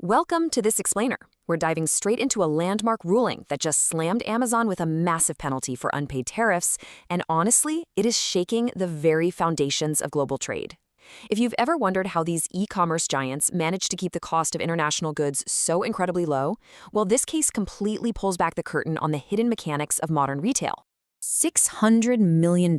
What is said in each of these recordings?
Welcome to this explainer. We're diving straight into a landmark ruling that just slammed Amazon with a massive penalty for unpaid tariffs, and honestly, it is shaking the very foundations of global trade. If you've ever wondered how these e-commerce giants manage to keep the cost of international goods so incredibly low, well, this case completely pulls back the curtain on the hidden mechanics of modern retail. $600 million.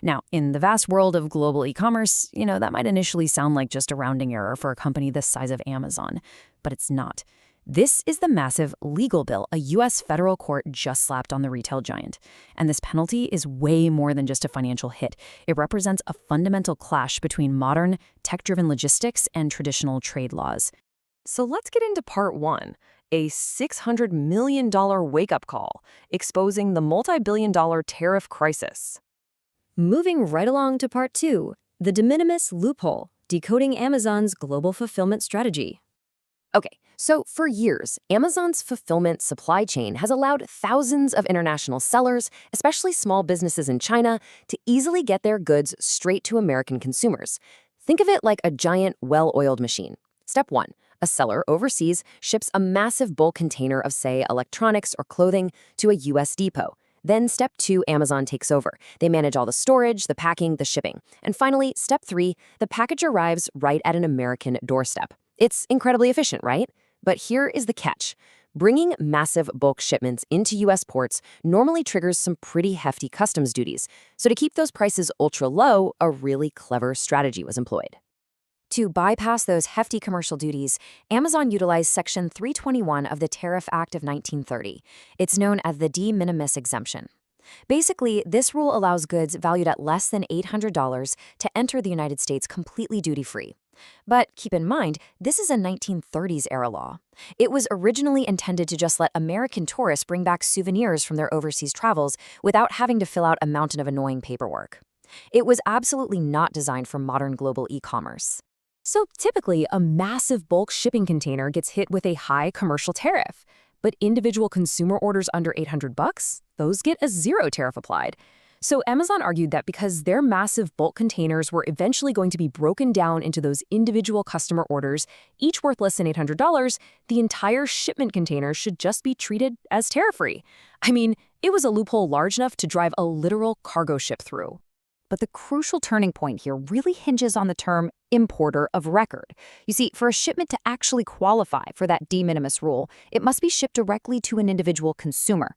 Now, in the vast world of global e-commerce, that might initially sound like just a rounding error for a company the size of Amazon, but it's not. This is the massive legal bill a U.S. federal court just slapped on the retail giant. And this penalty is way more than just a financial hit. It represents a fundamental clash between modern, tech-driven logistics and traditional trade laws. So let's get into part one, a $600 million wake-up call, exposing the multi-billion-dollar tariff crisis. Moving right along to part two, the Minimis loophole, decoding Amazon's global fulfillment strategy. Okay, so for years, Amazon's fulfillment supply chain has allowed thousands of international sellers, especially small businesses in China, to easily get their goods straight to American consumers. Think of it like a giant, well-oiled machine. Step one. A seller overseas ships a massive bulk container of, say, electronics or clothing to a U.S. depot. Then step two, Amazon takes over. They manage all the storage, the packing, the shipping. And finally, step three, the package arrives right at an American doorstep. It's incredibly efficient, right? But here is the catch. Bringing massive bulk shipments into U.S. ports normally triggers some pretty hefty customs duties. So to keep those prices ultra low, a really clever strategy was employed. To bypass those hefty commercial duties, Amazon utilized Section 321 of the Tariff Act of 1930. It's known as the de minimis exemption. Basically, this rule allows goods valued at less than $800 to enter the United States completely duty-free. But keep in mind, this is a 1930s-era law. It was originally intended to just let American tourists bring back souvenirs from their overseas travels without having to fill out a mountain of annoying paperwork. It was absolutely not designed for modern global e-commerce. So typically, a massive bulk shipping container gets hit with a high commercial tariff. But individual consumer orders under $800, those get a zero tariff applied. So Amazon argued that because their massive bulk containers were eventually going to be broken down into those individual customer orders, each worth less than $800, the entire shipment container should just be treated as tariff-free. I mean, it was a loophole large enough to drive a literal cargo ship through. But the crucial turning point here really hinges on the term importer of record. You see, for a shipment to actually qualify for that de minimis rule, it must be shipped directly to an individual consumer.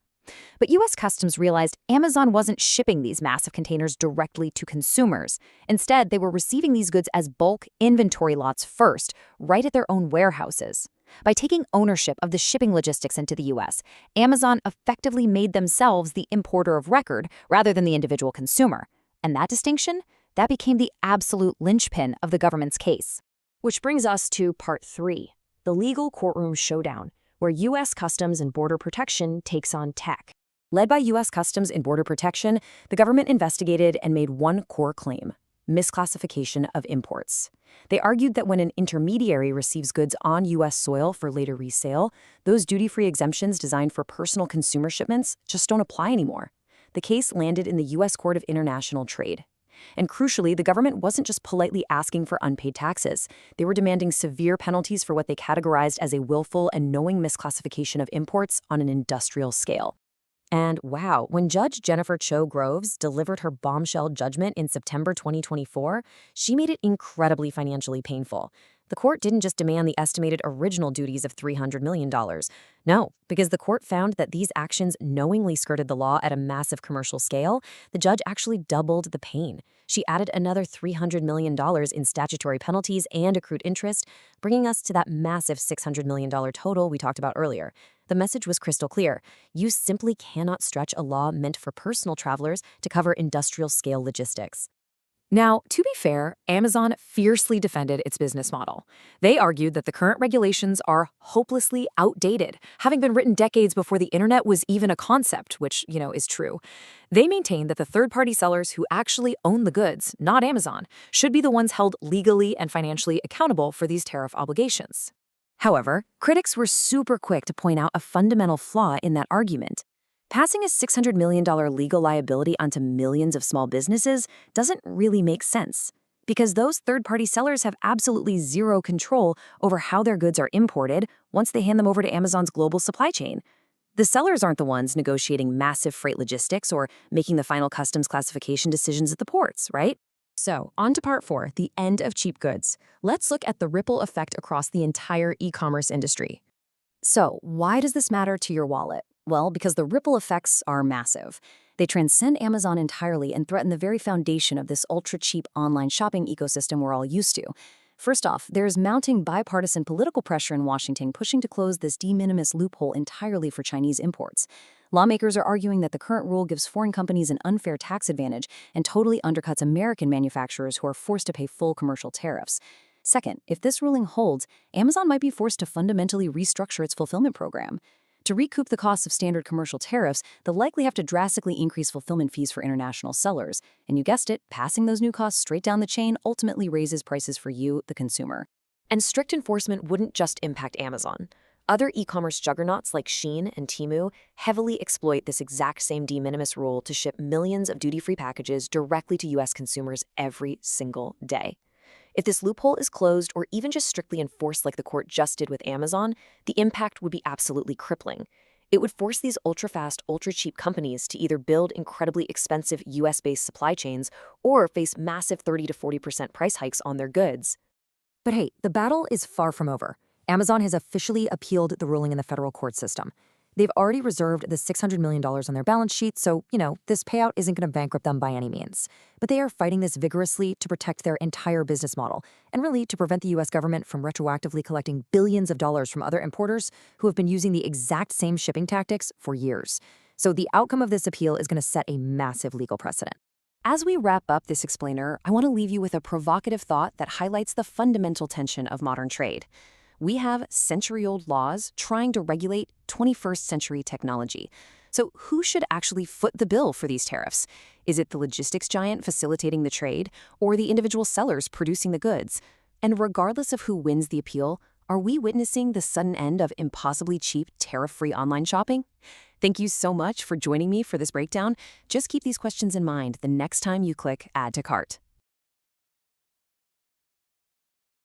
But U.S. Customs realized Amazon wasn't shipping these massive containers directly to consumers. Instead, they were receiving these goods as bulk inventory lots first, right at their own warehouses. By taking ownership of the shipping logistics into the U.S., Amazon effectively made themselves the importer of record rather than the individual consumer. And that distinction, that became the absolute linchpin of the government's case. Which brings us to part three, the legal courtroom showdown, where U.S. Customs and Border Protection takes on tech. Led by U.S. Customs and Border Protection, the government investigated and made one core claim: misclassification of imports. They argued that when an intermediary receives goods on U.S. soil for later resale, those duty-free exemptions designed for personal consumer shipments just don't apply anymore. The case landed in the U.S. Court of International Trade. And crucially, the government wasn't just politely asking for unpaid taxes. They were demanding severe penalties for what they categorized as a willful and knowing misclassification of imports on an industrial scale. And wow, when Judge Jennifer Cho Groves delivered her bombshell judgment in September 2024, she made it incredibly financially painful. The court didn't just demand the estimated original duties of $300 million. No, because the court found that these actions knowingly skirted the law at a massive commercial scale, the judge actually doubled the pain. She added another $300 million in statutory penalties and accrued interest, bringing us to that massive $600 million total we talked about earlier. The message was crystal clear. You simply cannot stretch a law meant for personal travelers to cover industrial-scale logistics. Now, to be fair, Amazon fiercely defended its business model. They argued that the current regulations are hopelessly outdated, having been written decades before the internet was even a concept, which, is true. They maintained that the third-party sellers who actually own the goods, not Amazon, should be the ones held legally and financially accountable for these tariff obligations. However, critics were super quick to point out a fundamental flaw in that argument. Passing a $600 million legal liability onto millions of small businesses doesn't really make sense. because those third-party sellers have absolutely zero control over how their goods are imported once they hand them over to Amazon's global supply chain. The sellers aren't the ones negotiating massive freight logistics or making the final customs classification decisions at the ports, right? So, on to part 4, the end of cheap goods. Let's look at the ripple effect across the entire e-commerce industry. So, why does this matter to your wallet? Well, because the ripple effects are massive. They transcend Amazon entirely and threaten the very foundation of this ultra-cheap online shopping ecosystem we're all used to. First off, there's mounting bipartisan political pressure in Washington pushing to close this de minimis loophole entirely for Chinese imports. Lawmakers are arguing that the current rule gives foreign companies an unfair tax advantage and totally undercuts American manufacturers who are forced to pay full commercial tariffs. Second, if this ruling holds, Amazon might be forced to fundamentally restructure its fulfillment program. To recoup the costs of standard commercial tariffs, they'll likely have to drastically increase fulfillment fees for international sellers. And you guessed it, passing those new costs straight down the chain ultimately raises prices for you, the consumer. And strict enforcement wouldn't just impact Amazon. Other e-commerce juggernauts like Shein and Temu heavily exploit this exact same de minimis rule to ship millions of duty-free packages directly to U.S. consumers every single day. If this loophole is closed or even just strictly enforced like the court just did with Amazon, the impact would be absolutely crippling. It would force these ultra-fast, ultra-cheap companies to either build incredibly expensive US-based supply chains or face massive 30 to 40% price hikes on their goods. But hey, the battle is far from over. Amazon has officially appealed the ruling in the federal court system. They've already reserved the $600 million on their balance sheet, so, this payout isn't going to bankrupt them by any means. But they are fighting this vigorously to protect their entire business model, and really to prevent the U.S. government from retroactively collecting billions of dollars from other importers who have been using the exact same shipping tactics for years. So the outcome of this appeal is going to set a massive legal precedent. As we wrap up this explainer, I want to leave you with a provocative thought that highlights the fundamental tension of modern trade. We have century-old laws trying to regulate 21st century technology. So who should actually foot the bill for these tariffs? Is it the logistics giant facilitating the trade, or the individual sellers producing the goods? And regardless of who wins the appeal, are we witnessing the sudden end of impossibly cheap, tariff-free online shopping? Thank you so much for joining me for this breakdown. Just keep these questions in mind the next time you click Add to Cart.